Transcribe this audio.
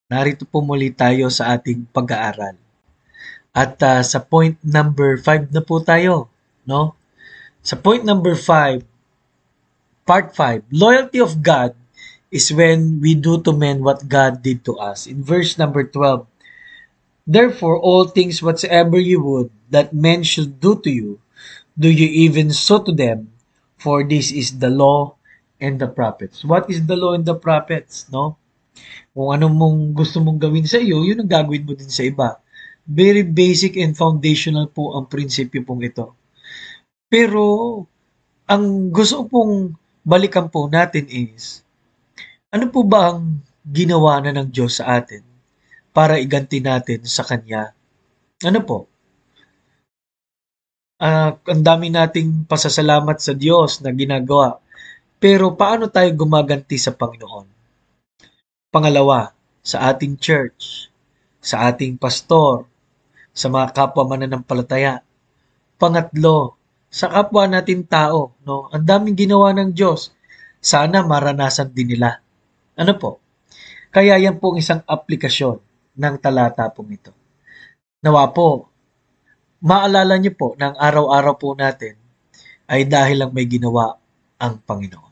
Narito po muli tayo sa ating pag-aaral. At sa point number 5 na po tayo, no? Sa point number 5, part 5, loyalty of God is when we do to men what God did to us. In verse number 12, therefore all things whatsoever you would that men should do to you, do you even so to them, for this is the law and the prophets. What is the law and the prophets, no? Kung ano mong gusto mong gawin sa iyo, yun ang gagawin mo din sa iba. Very basic and foundational po ang prinsipyo pong ito. Pero, ang gusto pong balikan po natin is, ano po ba ang ginawa na ng Diyos sa atin para iganti natin sa Kanya? Ano po? Ang dami nating pasasalamat sa Diyos na ginagawa. Pero paano tayo gumaganti sa Panginoon? Pangalawa, sa ating church, sa ating pastor, sa mga kapwa mananampalataya. Pangatlo, sa kapwa natin tao, no? Ang daming ginawa ng Diyos. Sana maranasan din nila. Ano po? Kaya yan po ang isang aplikasyon ng talata pong ito. Nawa po, maalala niyo po ng araw-araw po natin ay dahil lang may ginawa ang Panginoon.